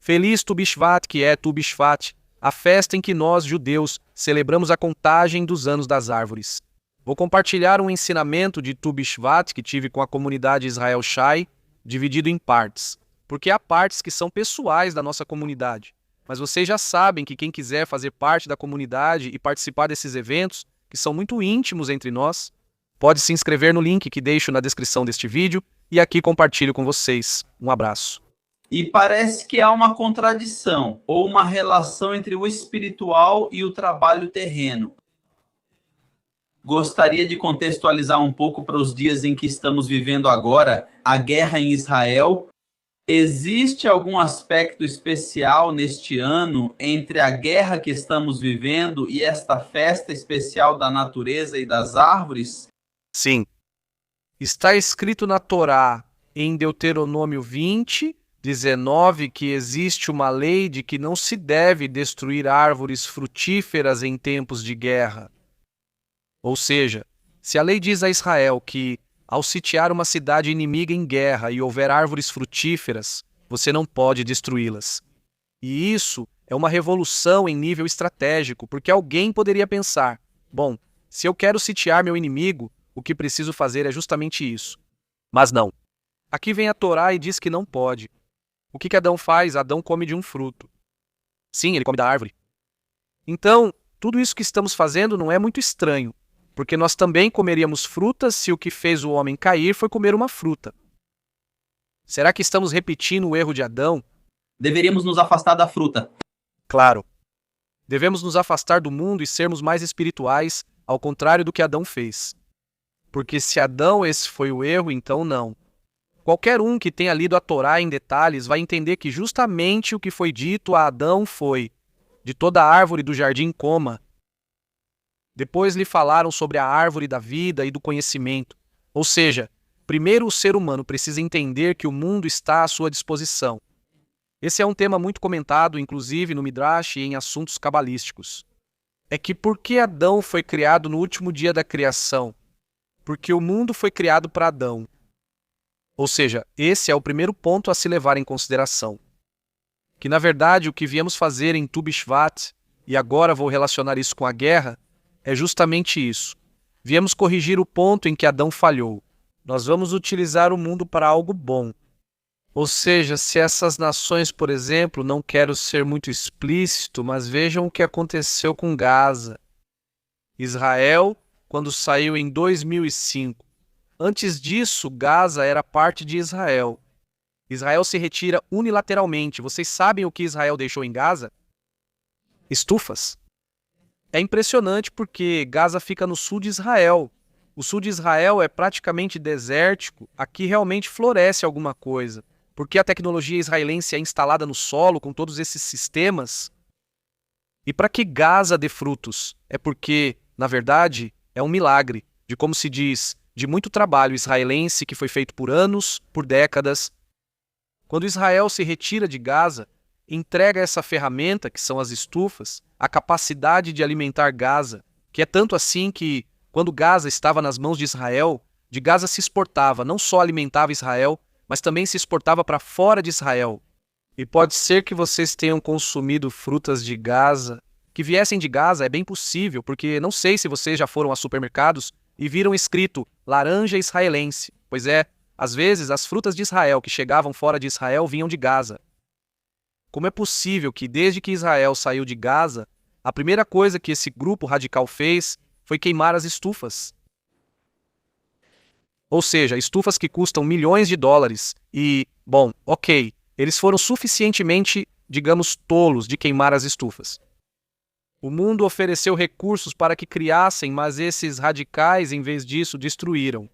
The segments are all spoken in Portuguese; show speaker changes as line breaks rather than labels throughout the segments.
Feliz Tu Bishvat, que é Tu Bishvat, a festa em que nós, judeus, celebramos a contagem dos anos das árvores. Vou compartilhar um ensinamento de Tu Bishvat que tive com a comunidade Israel Shai, dividido em partes, porque há partes que são pessoais da nossa comunidade. Mas vocês já sabem que quem quiser fazer parte da comunidade e participar desses eventos, que são muito íntimos entre nós, pode se inscrever no link que deixo na descrição deste vídeo e aqui compartilho com vocês. Um abraço.
E parece que há uma contradição ou uma relação entre o espiritual e o trabalho terreno. Gostaria de contextualizar um pouco para os dias em que estamos vivendo agora, a guerra em Israel. Existe algum aspecto especial neste ano entre a guerra que estamos vivendo e esta festa especial da natureza e das árvores?
Sim. Está escrito na Torá, em Deuteronômio 20, 19, que existe uma lei de que não se deve destruir árvores frutíferas em tempos de guerra. Ou seja, se a lei diz a Israel que, ao sitiar uma cidade inimiga em guerra e houver árvores frutíferas, você não pode destruí-las. E isso é uma revolução em nível estratégico, porque alguém poderia pensar: bom, se eu quero sitiar meu inimigo, o que preciso fazer é justamente isso. Mas não. Aqui vem a Torá e diz que não pode. O que Adão faz? Adão come de um fruto. Sim, ele come da árvore. Então, tudo isso que estamos fazendo não é muito estranho, porque nós também comeríamos frutas se o que fez o homem cair foi comer uma fruta. Será que estamos repetindo o erro de Adão?
Deveríamos nos afastar da fruta.
Claro. Devemos nos afastar do mundo e sermos mais espirituais, ao contrário do que Adão fez. Porque se Adão esse foi o erro, então não. Qualquer um que tenha lido a Torá em detalhes vai entender que justamente o que foi dito a Adão foi: de toda árvore do jardim coma. Depois lhe falaram sobre a árvore da vida e do conhecimento. Ou seja, primeiro o ser humano precisa entender que o mundo está à sua disposição. Esse é um tema muito comentado, inclusive no Midrash e em assuntos cabalísticos. É que por que Adão foi criado no último dia da criação? Porque o mundo foi criado para Adão. Ou seja, esse é o primeiro ponto a se levar em consideração. Que na verdade o que viemos fazer em Tu Bishvat, e agora vou relacionar isso com a guerra, é justamente isso. Viemos corrigir o ponto em que Adão falhou. Nós vamos utilizar o mundo para algo bom. Ou seja, se essas nações, por exemplo, não quero ser muito explícito, mas vejam o que aconteceu com Gaza. Israel, quando saiu em 2005. Antes disso, Gaza era parte de Israel. Israel se retira unilateralmente. Vocês sabem o que Israel deixou em Gaza? Estufas. É impressionante porque Gaza fica no sul de Israel. O sul de Israel é praticamente desértico. Aqui realmente floresce alguma coisa. Porque a tecnologia israelense é instalada no solo com todos esses sistemas. E para que Gaza dê frutos? É porque, na verdade, é um milagre de, como se diz, de muito trabalho israelense que foi feito por anos, por décadas. Quando Israel se retira de Gaza, entrega essa ferramenta, que são as estufas, a capacidade de alimentar Gaza, que é tanto assim que, quando Gaza estava nas mãos de Israel, de Gaza se exportava, não só alimentava Israel, mas também se exportava para fora de Israel. E pode ser que vocês tenham consumido frutas de Gaza, que viessem de Gaza, é bem possível, porque não sei se vocês já foram a supermercados e viram escrito laranja israelense. Pois é, às vezes as frutas de Israel que chegavam fora de Israel vinham de Gaza. Como é possível que desde que Israel saiu de Gaza, a primeira coisa que esse grupo radical fez foi queimar as estufas? Ou seja, estufas que custam milhões de dólares e, bom, ok, eles foram suficientemente, digamos, tolos de queimar as estufas. O mundo ofereceu recursos para que criassem, mas esses radicais, em vez disso, destruíram.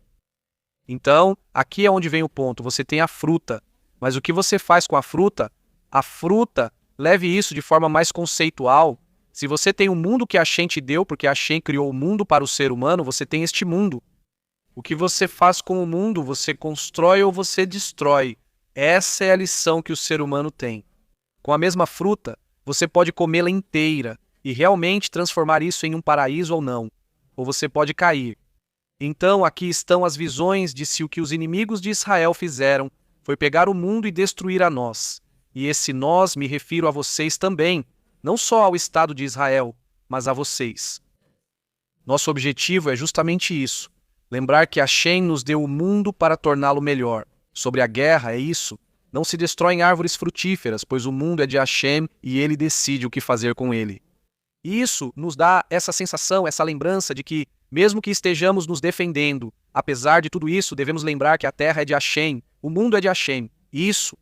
Então, aqui é onde vem o ponto. Você tem a fruta, mas o que você faz com a fruta? A fruta, leve isso de forma mais conceitual. Se você tem o mundo que Hashem te deu, porque Hashem criou o mundo para o ser humano, você tem este mundo. O que você faz com o mundo, você constrói ou você destrói. Essa é a lição que o ser humano tem. Com a mesma fruta, você pode comê-la inteira e realmente transformar isso em um paraíso ou não. Ou você pode cair. Então aqui estão as visões de se o que os inimigos de Israel fizeram foi pegar o mundo e destruir a nós. E esse nós me refiro a vocês também, não só ao Estado de Israel, mas a vocês. Nosso objetivo é justamente isso, lembrar que Hashem nos deu o mundo para torná-lo melhor. Sobre a guerra é isso, não se destroem árvores frutíferas, pois o mundo é de Hashem e ele decide o que fazer com ele. E isso nos dá essa sensação, essa lembrança de que, mesmo que estejamos nos defendendo, apesar de tudo isso, devemos lembrar que a terra é de Hashem, o mundo é de Hashem. Isso.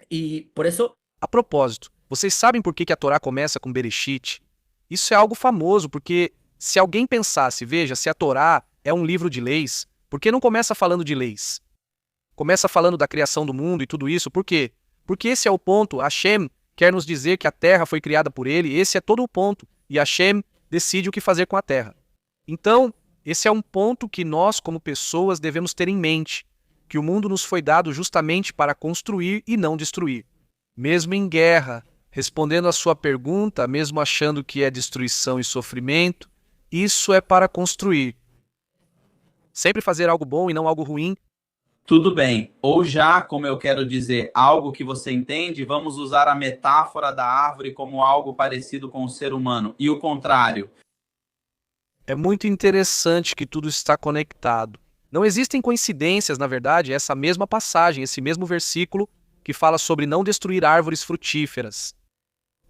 Y por eso,
A propósito, vocês sabem por que a Torá começa com Bereshit? Isso é algo famoso, porque se alguém pensasse, veja, se a Torá é um livro de leis, por que não começa falando de leis? Começa falando da criação do mundo e tudo isso, por quê? Porque esse é o ponto. Hashem quer nos dizer que a terra foi criada por ele, esse é todo o ponto, e Hashem decide o que fazer com a terra. Então, esse é um ponto que nós, como pessoas, devemos ter em mente, que o mundo nos foi dado justamente para construir e não destruir. Mesmo em guerra, respondendo à sua pergunta, mesmo achando que é destruição e sofrimento, isso é para construir. Sempre fazer algo bom e não algo ruim.
Tudo bem. Ou já, como eu quero dizer, algo que você entende, vamos usar a metáfora da árvore como algo parecido com o ser humano. E o contrário.
É muito interessante que tudo está conectado. Não existem coincidências, na verdade, essa mesma passagem, esse mesmo versículo que fala sobre não destruir árvores frutíferas.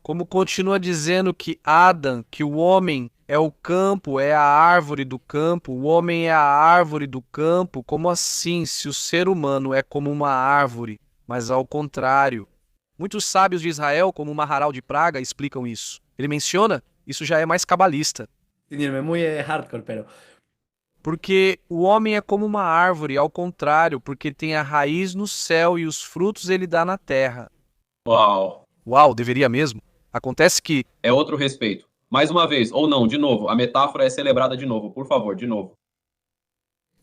Como continua dizendo que Adão, que o homem é o campo, é a árvore do campo, o homem é a árvore do campo, como assim, se o ser humano é como uma árvore, mas ao contrário? Muitos sábios de Israel, como o Maharal de Praga, explicam isso. Ele menciona, isso já é mais cabalista.
entenderme, muy hardcore, pero
Porque o homem é como uma árvore, ao contrário, porque tem a raiz no céu e os frutos ele dá na terra.
Uau!
Uau, deveria mesmo? Acontece que
É outro respeito. Mais uma vez, ou não, de novo, a metáfora é celebrada de novo, por favor, de novo.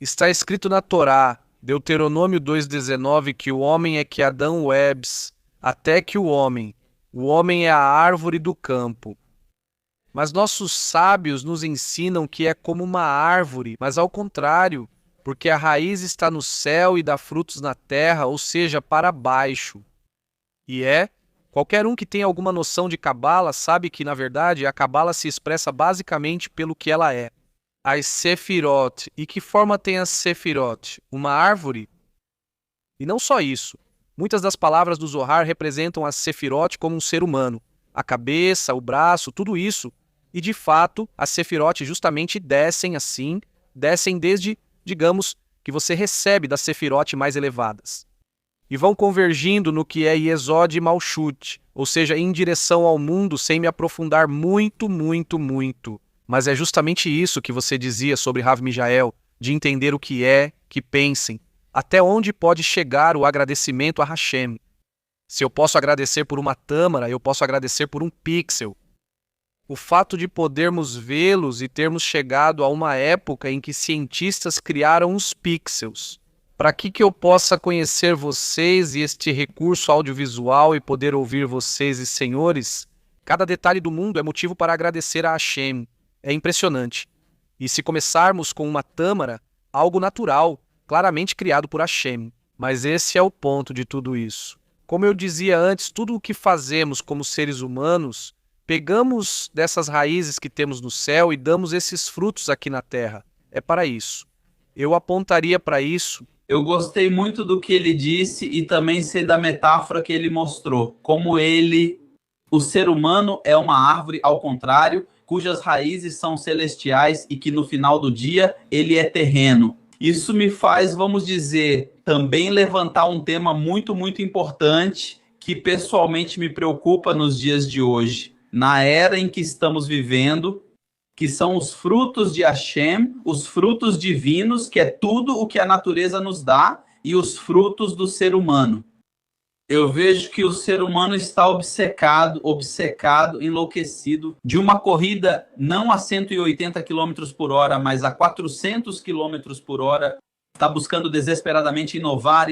está escrito na Torá, Deuteronômio 2,19, que o homem é que Adão Webs, até que o homem é a árvore do campo. Mas nossos sábios nos ensinam que é como uma árvore, mas ao contrário, porque a raiz está no céu e dá frutos na terra, ou seja, para baixo. E qualquer um que tem alguma noção de Cabala sabe que, na verdade, a Cabala se expressa basicamente pelo que ela é. As Sefirot. E que forma tem as Sefirot? Uma árvore? E não só isso. Muitas das palavras do Zohar representam as Sefirot como um ser humano. A cabeça, o braço, tudo isso. E, de fato, as Sefirot justamente descem assim, descem desde, digamos, que você recebe das Sefirot mais elevadas. E vão convergindo no que é Yesod e Malchut, ou seja, em direção ao mundo sem me aprofundar muito. Mas é justamente isso que você dizia sobre Rav Mijael, de entender o que é, que pensem, até onde pode chegar o agradecimento a Hashem. Se eu posso agradecer por uma tâmara, eu posso agradecer por um pixel. O fato de podermos vê-los e termos chegado a uma época em que cientistas criaram os pixels. Para que eu possa conhecer vocês e este recurso audiovisual e poder ouvir vocês e senhores, cada detalhe do mundo é motivo para agradecer a Hashem. É impressionante. E se começarmos com uma tâmara, algo natural, claramente criado por Hashem. Mas esse é o ponto de tudo isso. Como eu dizia antes, tudo o que fazemos como seres humanos, pegamos dessas raízes que temos no céu e damos esses frutos aqui na terra. É para isso. Eu apontaria para isso.
Eu gostei muito do que ele disse e também sei da metáfora que ele mostrou. Como o ser humano é uma árvore ao contrário, cujas raízes são celestiais e que no final do dia ele é terreno. Isso me faz, vamos dizer, também levantar um tema muito importante que pessoalmente me preocupa nos dias de hoje. Na era em que estamos vivendo, que são os frutos de Hashem, os frutos divinos, que é tudo o que a natureza nos dá, e os frutos do ser humano. Eu vejo que o ser humano está obcecado, enlouquecido, de uma corrida não a 180 km por hora, mas a 400 km por hora, está buscando desesperadamente inovar,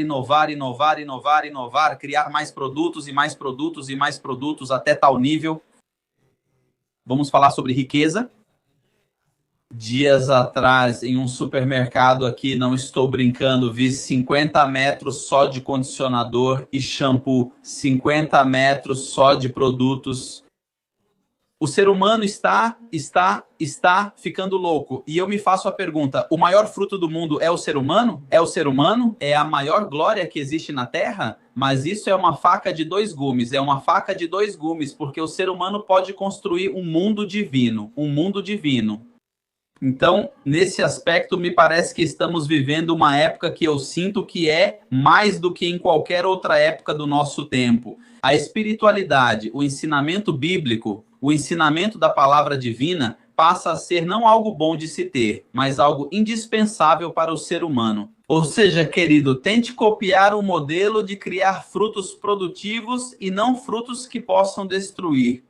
criar mais produtos e mais produtos e mais produtos até tal nível. Vamos falar sobre riqueza. Dias atrás, em um supermercado aqui, não estou brincando, vi 50 metros só de condicionador e shampoo, 50 metros só de produtos. O ser humano está ficando louco. E eu me faço a pergunta: o maior fruto do mundo é o ser humano? É o ser humano? É a maior glória que existe na Terra? Mas isso é uma faca de dois gumes. É uma faca de dois gumes, porque o ser humano pode construir um mundo divino. Um mundo divino. Então, nesse aspecto, me parece que estamos vivendo uma época que eu sinto que é mais do que em qualquer outra época do nosso tempo. A espiritualidade, o ensinamento bíblico, o ensinamento da palavra divina passa a ser não algo bom de se ter, mas algo indispensável para o ser humano. Ou seja, querido, tente copiar o modelo de criar frutos produtivos e não frutos que possam destruir.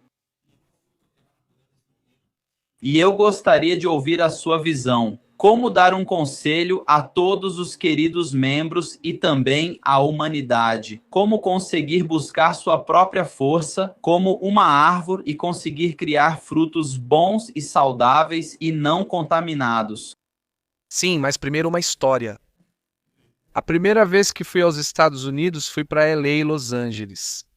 E eu gostaria de ouvir a sua visão. Como dar um conselho a todos os queridos membros e também à humanidade? Como conseguir buscar sua própria força como uma árvore e conseguir criar frutos bons e saudáveis e não contaminados?
Sim, mas primeiro uma história. A primeira vez que fui aos Estados Unidos fui para LA e Los Angeles.